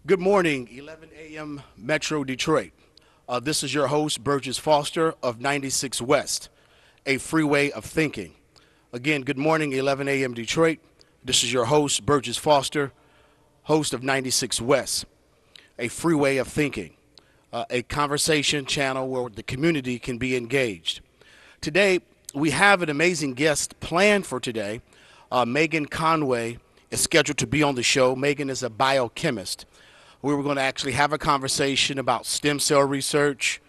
Good morning, 11 a.m. Metro Detroit. This is your host, Burgess Foster of 96 West, a freeway of thinking. Again, good morning, 11 a.m. Detroit. This is your host, Burgess Foster, host of 96 West, a freeway of thinking, a conversation channel where the community can be engaged. Today, we have an amazing guest planned for today. Megan Conway is scheduled to be on the show. Megan is a biochemist. We were going to actually have a conversation about stem cell research,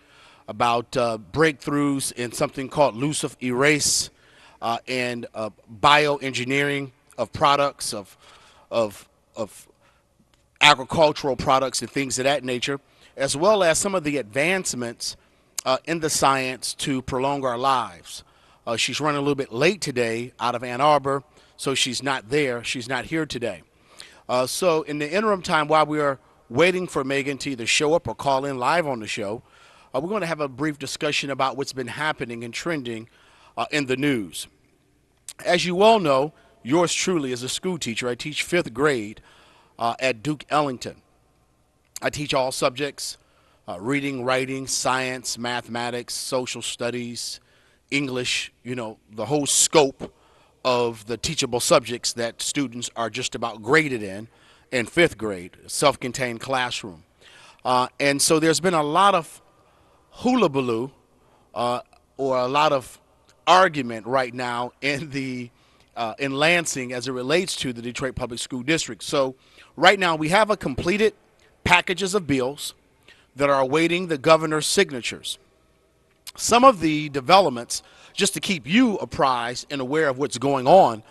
about breakthroughs in something called luciferase, and bioengineering of products, of agricultural products and things of that nature, as well as some of the advancements in the science to prolong our lives. She's running a little bit late today out of Ann Arbor, so she's not there. She's not here today. So in the interim time, while we are waiting for Megan to either show up or call in live on the show, we're going to have a brief discussion about what's been happening and trending in the news. As you all know, yours truly is a school teacher. I teach fifth grade at Duke Ellington. I teach all subjects, reading, writing, science, mathematics, social studies, English, the whole scope of the teachable subjects that students are just about graded in fifth grade, self-contained classroom. And so there's been a lot of hullabaloo or a lot of argument right now in Lansing as it relates to the Detroit Public School District. So right now we have a completed packages of bills that are awaiting the governor's signatures. Some of the developments, just to keep you apprised and aware of what's going on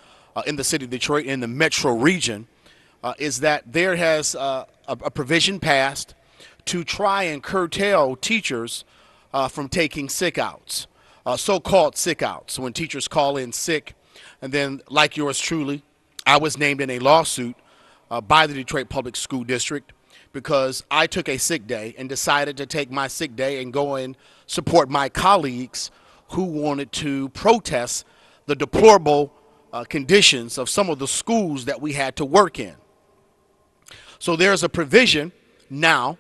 in the city of Detroit, in the metro region, is that there has a provision passed to try and curtail teachers from taking sick outs, so-called sick outs, when teachers call in sick. And then, like yours truly, I was named in a lawsuit by the Detroit Public School District because I took a sick day and decided to take my sick day and go and support my colleagues who wanted to protest the deplorable conditions of some of the schools that we had to work in. So there's a provision now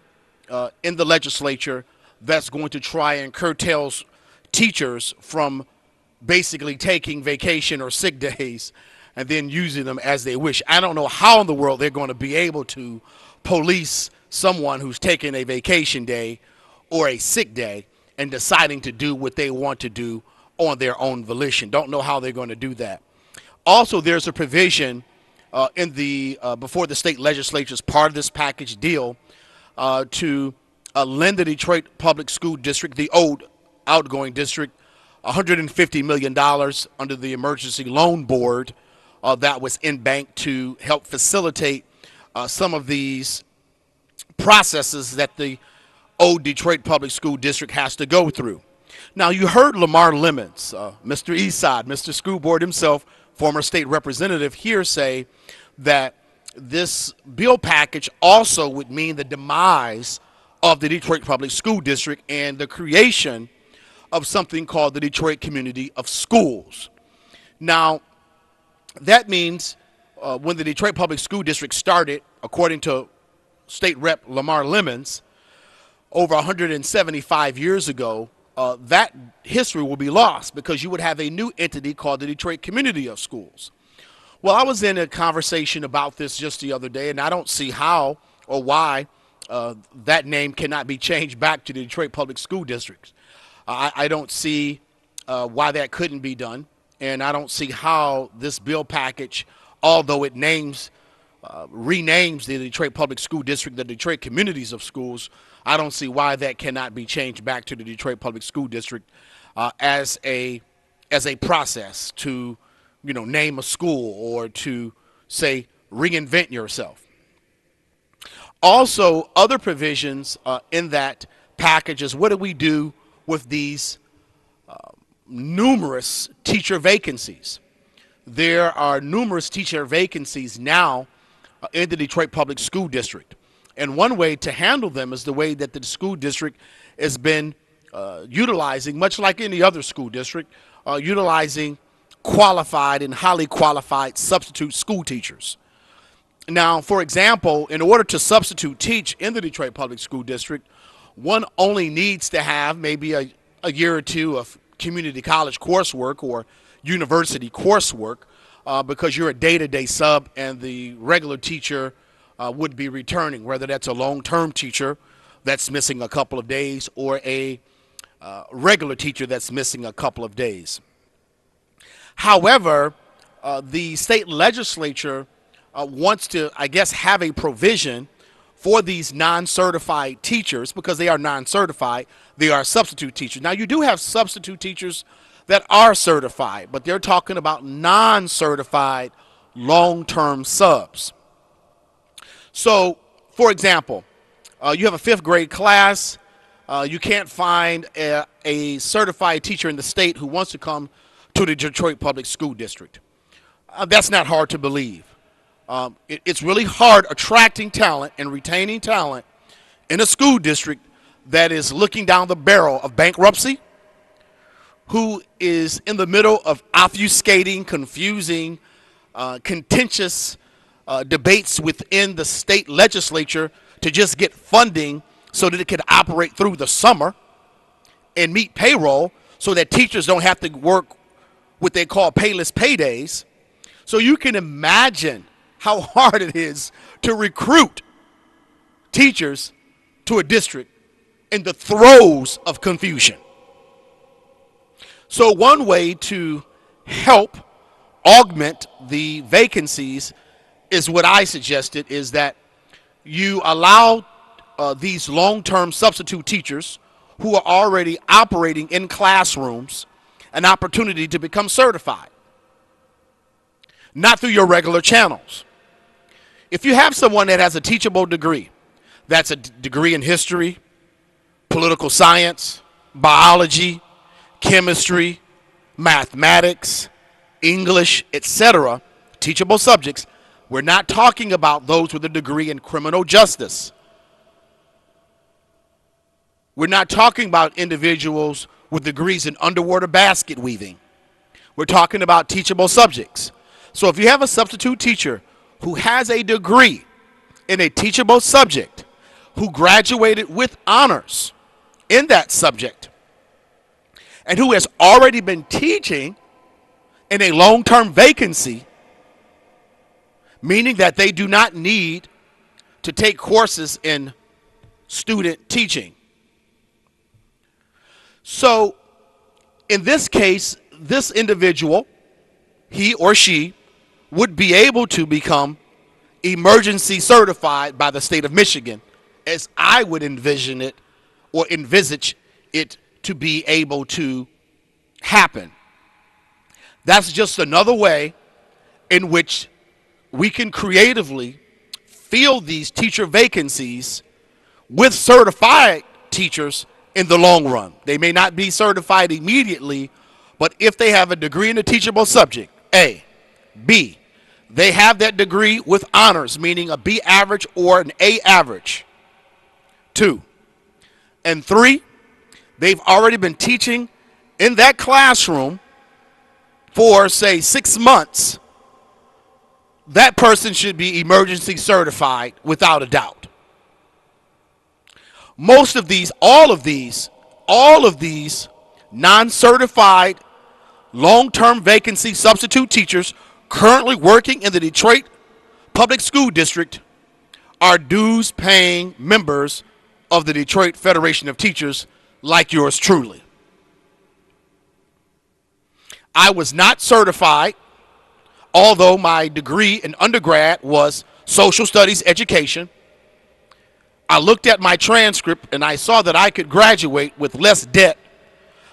in the legislature that's going to try and curtail teachers from basically taking vacation or sick days and then using them as they wish. I don't know how in the world they're going to be able to police someone who's taking a vacation day or a sick day and deciding to do what they want to do on their own volition. Don't know how they're going to do that. Also, there's a provision in the before the state legislature as part of this package deal to lend the Detroit Public School District, the old outgoing district, $150 million under the Emergency Loan Board that was in bank to help facilitate some of these processes that the old Detroit Public School District has to go through. Now, you heard Lamar Lemons, Mr. Eastside, Mr. School Board himself, former state representative, here say that this bill package also would mean the demise of the Detroit Public School District and the creation of something called the Detroit Community of Schools. Now, that means when the Detroit Public School District started, according to State Rep Lamar Lemons, over 175 years ago, that history will be lost because you would have a new entity called the Detroit Community of Schools. Well, I was in a conversation about this just the other day, and I don't see how or why that name cannot be changed back to the Detroit Public School District. I don't see why that couldn't be done, and I don't see how this bill package, although it renames the Detroit Public School District the Detroit Communities of Schools, I don't see why that cannot be changed back to the Detroit Public School District as a process to, name a school or to, say, reinvent yourself. Also, other provisions in that package is what do we do with these numerous teacher vacancies? There are numerous teacher vacancies now in the Detroit Public School District. And one way to handle them is the way that the school district has been utilizing, much like any other school district, utilizing qualified and highly qualified substitute school teachers. Now, for example, in order to substitute teach in the Detroit Public School District, one only needs to have maybe a year or two of community college coursework or university coursework because you're a day-to-day sub and the regular teacher would be returning, whether that's a long-term teacher that's missing a couple of days or a regular teacher that's missing a couple of days. However, the state legislature wants to, I guess, have a provision for these non-certified teachers because they are non-certified. They are substitute teachers. Now, you do have substitute teachers that are certified, but they're talking about non-certified long-term subs. So, for example, you have a fifth grade class. You can't find a certified teacher in the state who wants to come to the Detroit Public School District. That's not hard to believe. It's really hard attracting talent and retaining talent in a school district that is looking down the barrel of bankruptcy, who is in the middle of obfuscating, confusing, contentious debates within the state legislature to just get funding so that it can operate through the summer and meet payroll so that teachers don't have to work what they call payless paydays. So you can imagine how hard it is to recruit teachers to a district in the throes of confusion. So one way to help augment the vacancies is what I suggested, is that you allow these long-term substitute teachers who are already operating in classrooms an opportunity to become certified, not through your regular channels. If you have someone that has a teachable degree, that's a degree in history, political science, biology, chemistry, mathematics, English, etc., teachable subjects, we're not talking about those with a degree in criminal justice. We're not talking about individuals with degrees in underwater basket weaving. We're talking about teachable subjects. So if you have a substitute teacher who has a degree in a teachable subject, who graduated with honors in that subject, and who has already been teaching in a long-term vacancy, meaning that they do not need to take courses in student teaching. So in this case, this individual, he or she, would be able to become emergency certified by the state of Michigan, as I would envision it or envisage it to be able to happen. That's just another way in which we can creatively fill these teacher vacancies with certified teachers in the long run. They may not be certified immediately, but if they have a degree in a teachable subject, A, B, they have that degree with honors, meaning a B average or an A average. 2. And 3, they've already been teaching in that classroom for, say, 6 months. That person should be emergency certified without a doubt. Most of these, all of these non-certified long-term vacancy substitute teachers currently working in the Detroit Public School District are dues-paying members of the Detroit Federation of Teachers, like yours truly. I was not certified, although my degree in undergrad was social studies education. I looked at my transcript and I saw that I could graduate with less debt,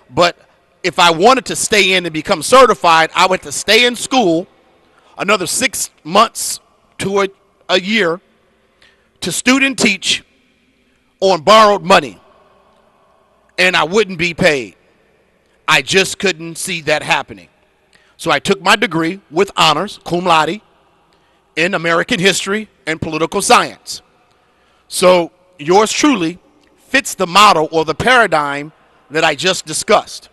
but if I wanted to stay in and become certified, I would have to stay in school another 6 months to a year to student teach on borrowed money, and I wouldn't be paid. I just couldn't see that happening. So I took my degree with honors, cum laude, in American history and political science. So yours truly fits the model or the paradigm that I just discussed.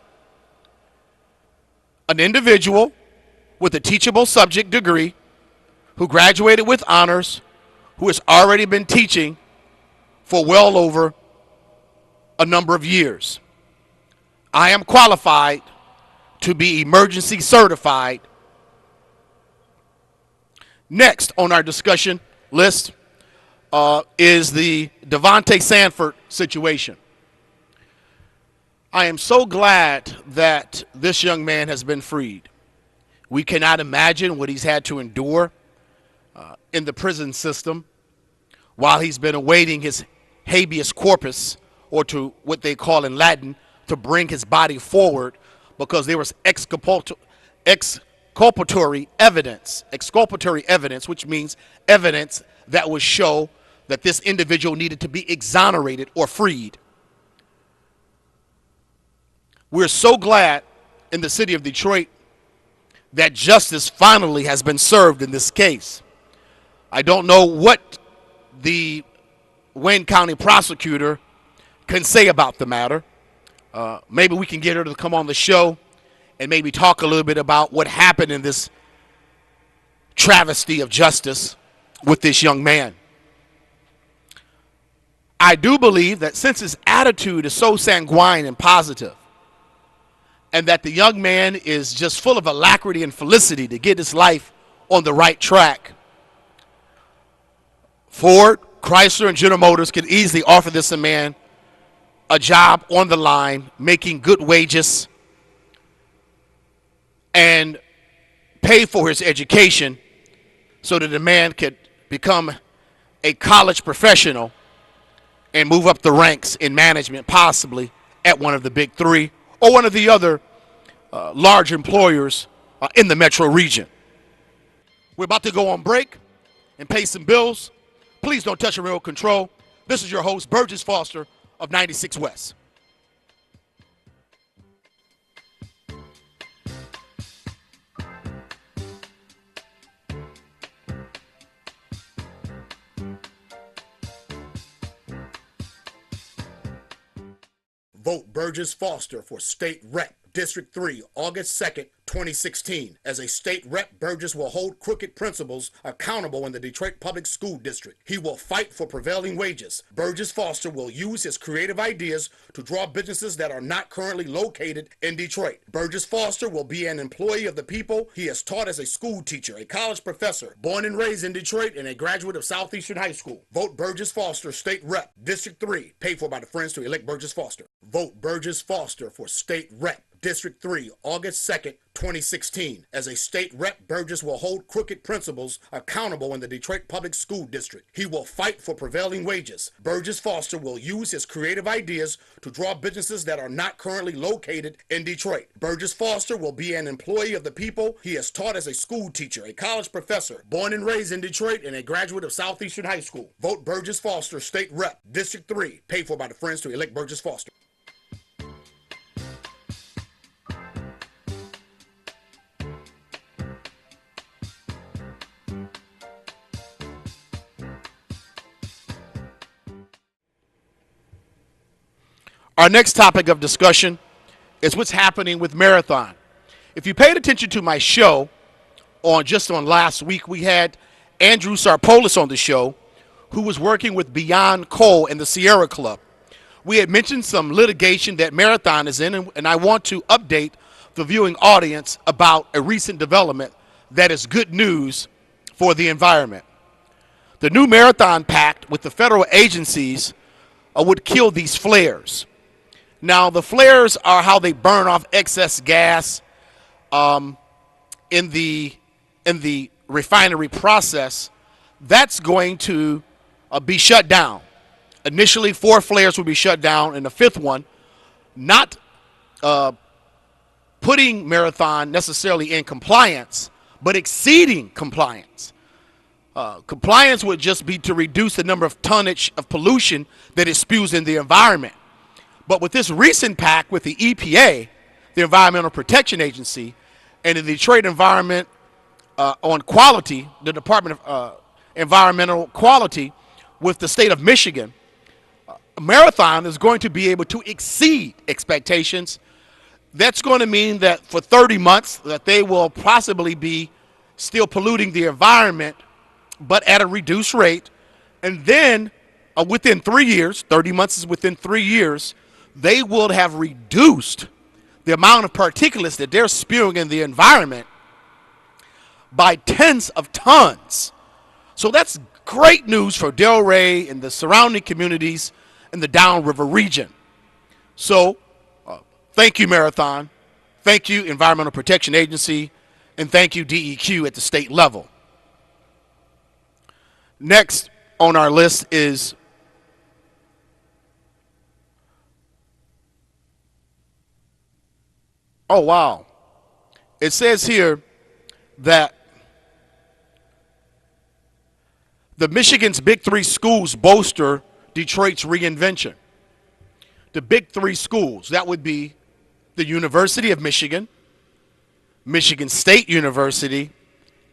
An individual with a teachable subject degree who graduated with honors, who has already been teaching for well over a number of years. I am qualified to be emergency certified. Next on our discussion list is the Devontae Sanford situation. I am so glad that this young man has been freed. We cannot imagine what he's had to endure in the prison system while he's been awaiting his habeas corpus, or to what they call in Latin, to bring his body forward, because there was exculpatory evidence, which means evidence that would show that this individual needed to be exonerated or freed. We're so glad in the city of Detroit that justice finally has been served in this case. I don't know what the Wayne County prosecutor can say about the matter. Maybe we can get her to come on the show and maybe talk a little bit about what happened in this travesty of justice with this young man. I do believe that since his attitude is so sanguine and positive, and that the young man is just full of alacrity and felicity to get his life on the right track, Ford, Chrysler, and General Motors could easily offer this man a job on the line, making good wages, and pay for his education so that the man could become a college professional and move up the ranks in management, possibly at one of the big three or one of the other large employers in the metro region. We're about to go on break and pay some bills. Please don't touch the remote control. This is your host, Burgess Foster of 96 West. Vote Burgess Foster for State Rep. District 3, August 2nd, 2016. As a state rep, Burgess will hold crooked principals accountable in the Detroit Public School District. He will fight for prevailing wages. Burgess Foster will use his creative ideas to draw businesses that are not currently located in Detroit. Burgess Foster will be an employee of the people. He has taught as a school teacher, a college professor, born and raised in Detroit, and a graduate of Southeastern High School. Vote Burgess Foster, State Rep. District 3, paid for by the Friends to elect Burgess Foster. Vote Burgess Foster for State Rep. District 3, August 2nd, 2016. As a state rep, Burgess will hold crooked principals accountable in the Detroit Public School District. He will fight for prevailing wages. Burgess Foster will use his creative ideas to draw businesses that are not currently located in Detroit. Burgess Foster will be an employee of the people. He has taught as a school teacher, a college professor, born and raised in Detroit, and a graduate of Southeastern High School. Vote Burgess Foster, State Rep. District 3, paid for by the Friends to elect Burgess Foster. Our next topic of discussion is what's happening with Marathon. If you paid attention to my show on last week, we had Andrew Sarpolis on the show, who was working with Beyond Coal and the Sierra Club. We had mentioned some litigation that Marathon is in, and I want to update the viewing audience about a recent development that is good news for the environment. The new Marathon Pact with the federal agencies would kill these flares. Now, the flares are how they burn off excess gas in the refinery process. That's going to be shut down. Initially, 4 flares will be shut down, and the 5th one, not putting Marathon necessarily in compliance, but exceeding compliance. Compliance would just be to reduce the number of tonnage of pollution that it spews in the environment. But with this recent pact with the EPA, the Environmental Protection Agency, and the Detroit Environment on Quality, the Department of Environmental Quality, with the state of Michigan, Marathon is going to be able to exceed expectations. That's going to mean that for 30 months that they will possibly be still polluting the environment but at a reduced rate. And then within 3 years, 30 months is within 3 years, they will have reduced the amount of particulates that they're spewing in the environment by tens of tons. So that's great news for Delray and the surrounding communities in the downriver region. So thank you, Marathon. Thank you, Environmental Protection Agency. And thank you, DEQ at the state level. Next on our list is oh, wow. It says here that the Michigan's Big Three schools bolster Detroit's reinvention. The Big Three schools, that would be the University of Michigan, Michigan State University,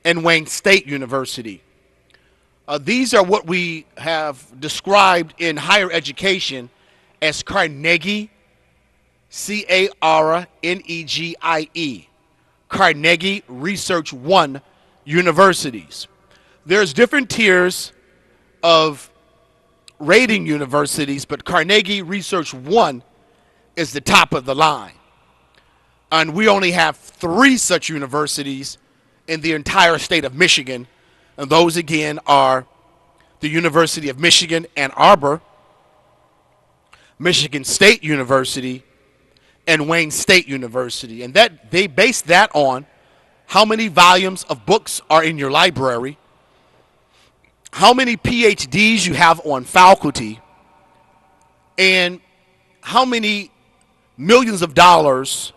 and Wayne State University. These are what we have described in higher education as Carnegie, C-A-R-N-E-G-I-E, Carnegie Research One universities. There's different tiers of rating universities, but Carnegie Research One is the top of the line. And we only have 3 such universities in the entire state of Michigan. And those, again, are the University of Michigan, Ann Arbor, Michigan State University, and Wayne State University. And that they base that on how many volumes of books are in your library, how many PhDs you have on faculty, and how many millions of dollars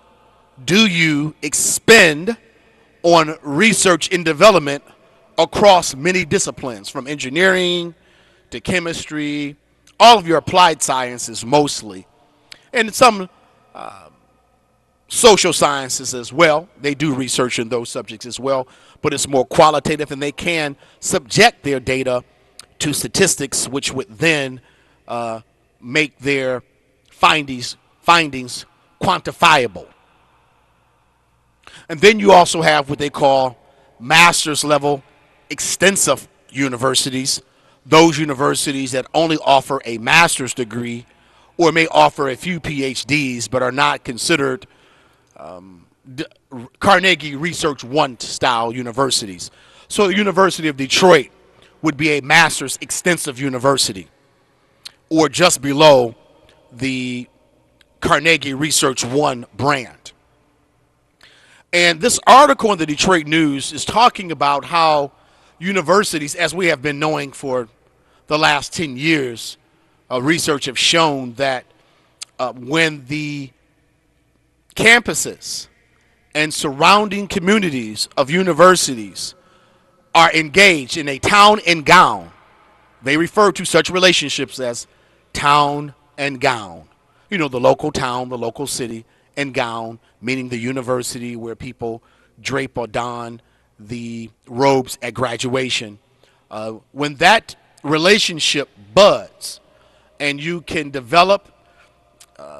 do you expend on research and development across many disciplines, from engineering to chemistry, all of your applied sciences mostly, and some social sciences as well. They do research in those subjects as well, but it's more qualitative, and they can subject their data to statistics, which would then make their findings quantifiable. And then you also have what they call master's level extensive universities, those universities that only offer a master's degree or may offer a few PhDs but are not considered Carnegie Research One style universities. So the University of Detroit would be a master's extensive university, or just below the Carnegie Research One brand. And this article in the Detroit News is talking about how universities, as we have been knowing for the last 10 years, research have shown that when the campuses and surrounding communities of universities are engaged in a town and gown, they refer to such relationships as town and gown. You know, the local town, the local city, and gown, meaning the university where people drape or don the robes at graduation. When that relationship buds and you can develop,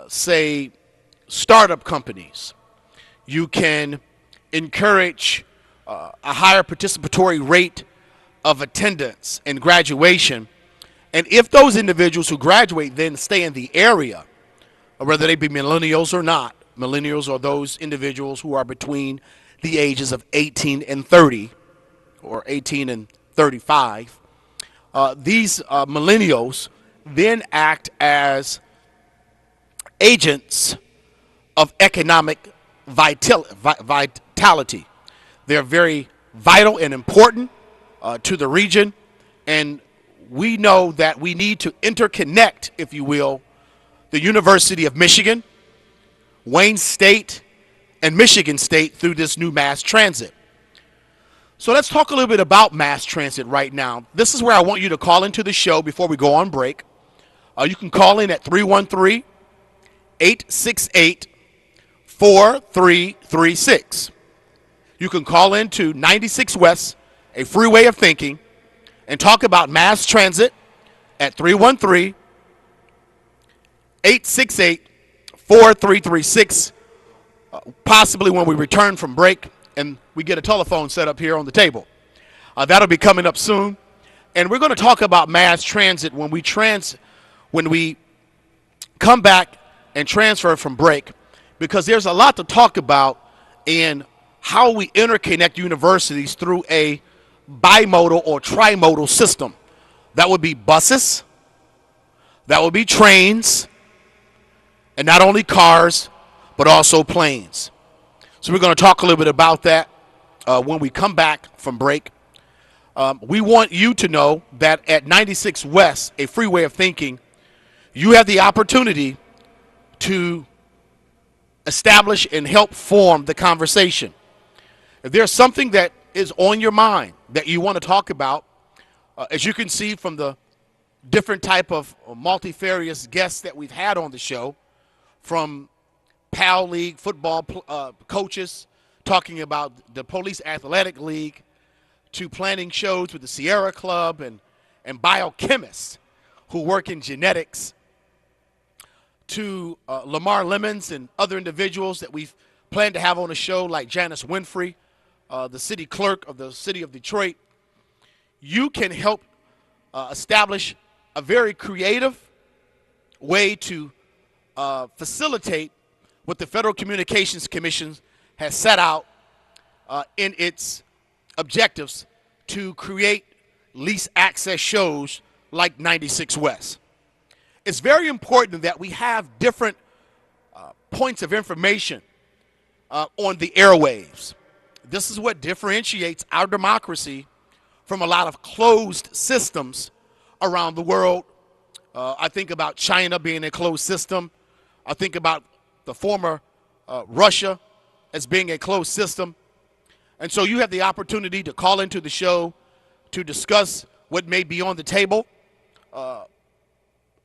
say, startup companies, you can encourage a higher participatory rate of attendance and graduation. And if those individuals who graduate then stay in the area, whether they be millennials or not, millennials are those individuals who are between the ages of 18 and 30 or 18 and 35. These millennials then act as agents of economic vitality. They're very vital and important to the region, and we know that we need to interconnect, if you will, the University of Michigan, Wayne State, and Michigan State through this new mass transit. So let's talk a little bit about mass transit right now. This is where I want you to call into the show before we go on break. You can call in at 313-868-4336. You can call in to 96 West, a freeway of thinking, and talk about mass transit at 313-868-4336, possibly when we return from break and we get a telephone set up here on the table. That'll be coming up soon. And we're going to talk about mass transit when we come back and transfer from break, because there's a lot to talk about in how we interconnect universities through a bimodal or trimodal system. That would be buses, that would be trains, and not only cars, but also planes. So we're going to talk a little bit about that when we come back from break. We want you to know that at 96 West, a free way of thinking, you have the opportunity to establish and help form the conversation. If there's something that is on your mind that you want to talk about, as you can see from the different type of multifarious guests that we've had on the show, from PAL League football coaches talking about the Police Athletic League, to planning shows with the Sierra Club and biochemists who work in genetics, to Lamar Lemons and other individuals that we've planned to have on the show, like Janice Winfrey, the city clerk of the city of Detroit. You can help establish a very creative way to facilitate what the Federal Communications Commission has set out in its objectives to create least access shows like 96 West. It's very important that we have different points of information on the airwaves. This is what differentiates our democracy from a lot of closed systems around the world. I think about China being a closed system. I think about the former Russia as being a closed system. And so you have the opportunity to call into the show to discuss what may be on the table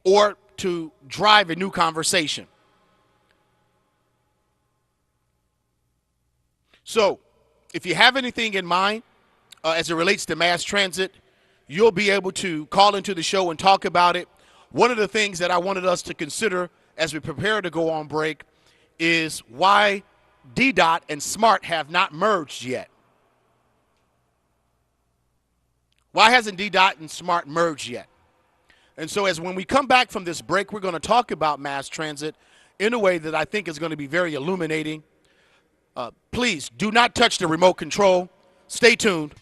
or to drive a new conversation. So if you have anything in mind as it relates to mass transit, you'll be able to call into the show and talk about it. One of the things that I wanted us to consider as we prepare to go on break is why DDOT and SMART have not merged yet. Why hasn't DDOT and SMART merged yet? And so as when we come back from this break, we're going to talk about mass transit in a way that I think is going to be very illuminating. Please do not touch the remote control. Stay tuned.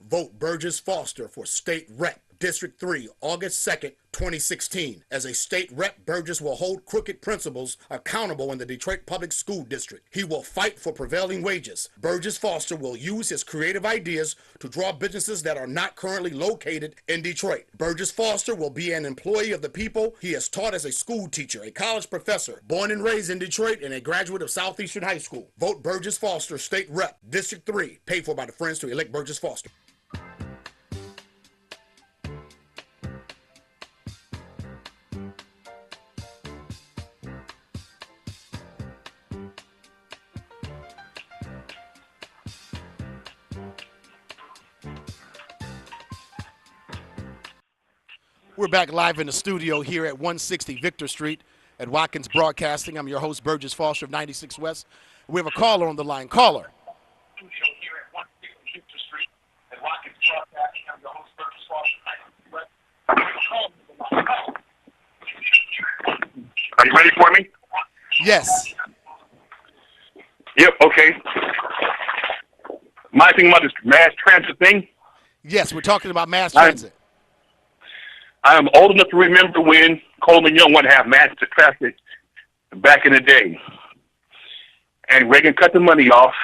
Vote Burgess Foster for State Rep, District 3, August 2nd, 2016. As a state rep, Burgess will hold crooked principals accountable in the Detroit Public School District. He will fight for prevailing wages. Burgess Foster will use his creative ideas to draw businesses that are not currently located in Detroit. Burgess Foster will be an employee of the people. He has taught as a school teacher, a college professor, born and raised in Detroit, and a graduate of Southeastern High School. Vote Burgess Foster, State Rep, District 3, paid for by the Friends to elect Burgess Foster. We're back live in the studio here at 160 Victor Street at Watkins Broadcasting. I'm your host, Burgess Foster of 96 West. We have a caller on the line. Caller. Are you ready for me? Yes. Yep, okay. My thing about this mass transit thing? Yes, we're talking about mass transit. I'm old enough to remember when Coleman Young wanted to have mass traffic back in the day. And Reagan cut the money off,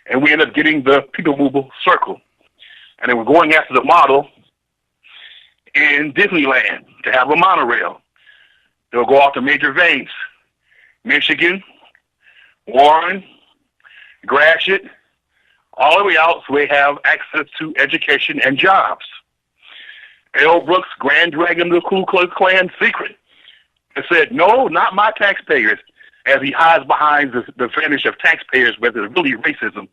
and we ended up getting the People Mover Circle. And they were going after the model in Disneyland to have a monorail. They'll go off the major veins: Michigan, Warren, Gratiot, all the way out so they have access to education and jobs. L. Brooks, Grand Dragon, the Ku Klux Klan secret. They said, no, not my taxpayers. as he hides behind the vanish of taxpayers, whether it's really racism,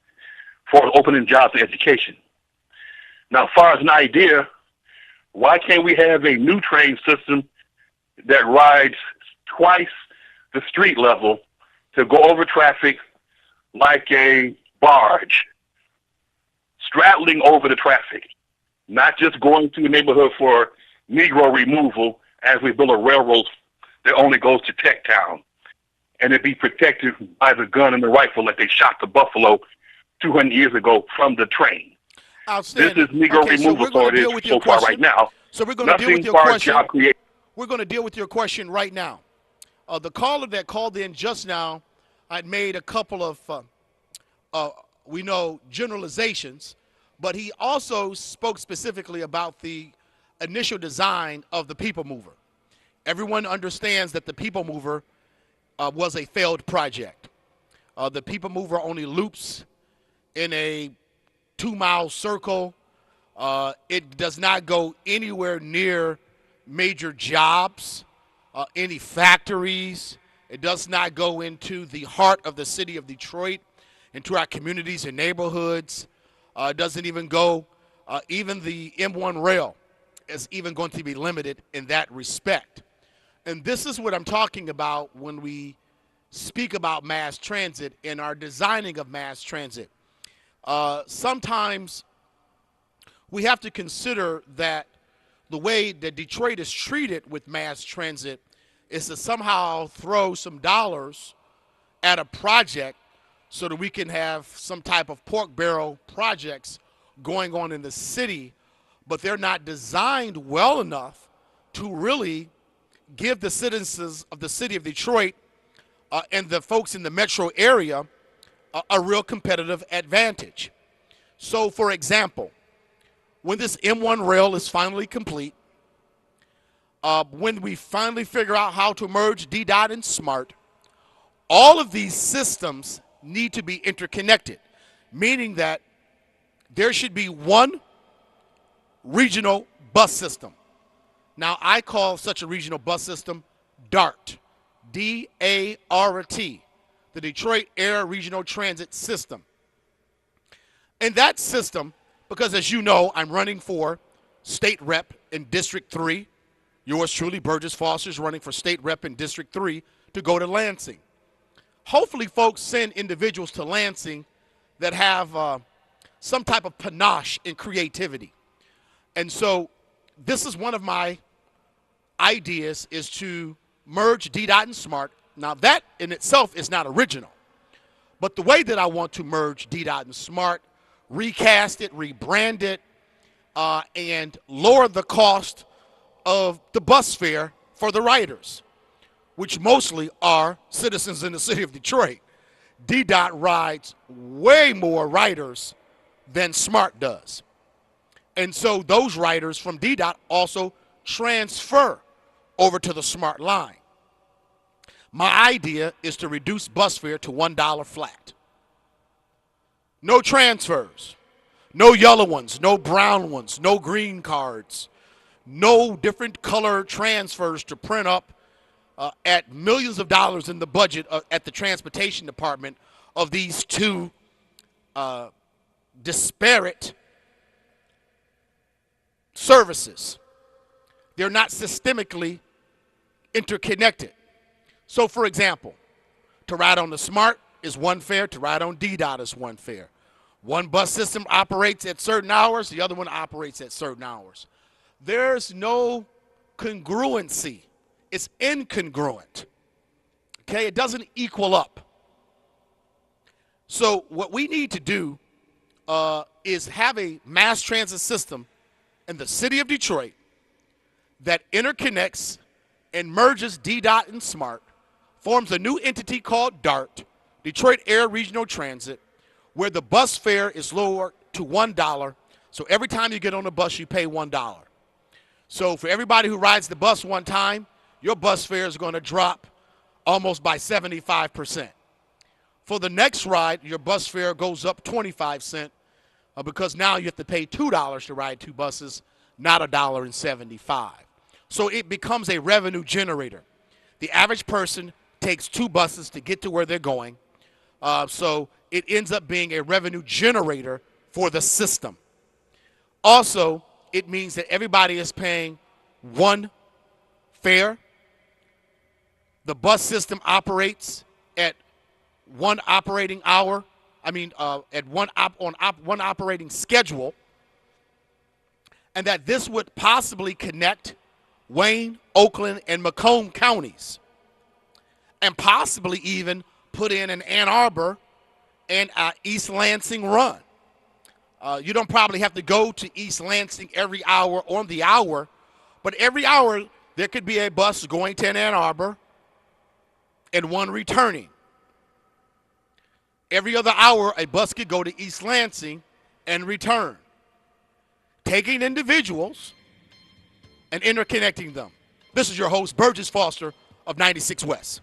for opening jobs and education. Now, as far as an idea, why can't we have a new train system that rides twice the street level to go over traffic like a barge, straddling over the traffic, not just going to a neighborhood for Negro removal as we build a railroad that only goes to Tech Town, and it be protected by the gun and the rifle that they shot the buffalo 200 years ago from the train. This is Negro removal, so it is so far right now. So we're going to deal with your question. We're going to deal with your question right now. The caller that called in just now had made a couple of, we know, generalizations, but he also spoke specifically about the initial design of the People Mover. Everyone understands that the People Mover was a failed project. The People Mover only loops in a 2-mile circle. It does not go anywhere near major jobs, any factories. It does not go into the heart of the city of Detroit, into our communities and neighborhoods. It doesn't even go, even the M1 rail is even going to be limited in that respect. And this is what I'm talking about when we speak about mass transit and our designing of mass transit. Sometimes we have to consider that the way that Detroit is treated with mass transit is to somehow throw some dollars at a project so that we can have some type of pork barrel projects going on in the city, but they're not designed well enough to really give the citizens of the city of Detroit and the folks in the metro area a real competitive advantage. So, for example, when this M1 rail is finally complete, when we finally figure out how to merge DDOT and SMART, all of these systems need to be interconnected, meaning that there should be one regional bus system. Now, I call such a regional bus system DART, D-A-R-T, the Detroit Area Regional Transit System. And that system, because as you know, I'm running for state rep in District 3. Yours truly, Burgess Foster, is running for state rep in District 3 to go to Lansing. Hopefully, folks send individuals to Lansing that have some type of panache and creativity. And so this is one of my ideas, is to merge DDOT and SMART. Now, that in itself is not original. But the way that I want to merge DDOT and SMART, recast it, rebrand it, and lower the cost of the bus fare for the riders, which mostly are citizens in the city of Detroit. DDOT rides way more riders than SMART does. And so those riders from DDOT also transfer over to the SMART line. My idea is to reduce bus fare to $1 flat. No transfers, no yellow ones, no brown ones, no green cards, no different color transfers to print up at millions of dollars in the budget at the transportation department of these two disparate services. They're not systemically interconnected. So, for example, to ride on the SMART is one fare, to ride on DDOT is one fare. One bus system operates at certain hours, the other one operates at certain hours. There's no congruency. It's incongruent. Okay, it doesn't equal up. So what we need to do is have a mass transit system in the city of Detroit that interconnects and merges DDOT and SMART, forms a new entity called DART, Detroit Area Regional Transit, where the bus fare is lowered to $1. So every time you get on the bus, you pay $1. So for everybody who rides the bus one time, your bus fare is going to drop almost by 75%. For the next ride, your bus fare goes up 25 cents because now you have to pay $2 to ride two buses, not $1.75. So it becomes a revenue generator. The average person takes 2 buses to get to where they're going. So it ends up being a revenue generator for the system. Also, it means that everybody is paying one fare. The bus system operates at one operating hour. At one operating schedule, and that this would possibly connect Wayne, Oakland, and Macomb counties, and possibly even put in an Ann Arbor and East Lansing run. You don't probably have to go to East Lansing every hour on the hour, but every hour there could be a bus going to Ann Arbor and one returning. Every other hour, a bus could go to East Lansing and return, taking individuals and interconnecting them. This is your host, Burgess Foster of 96 West.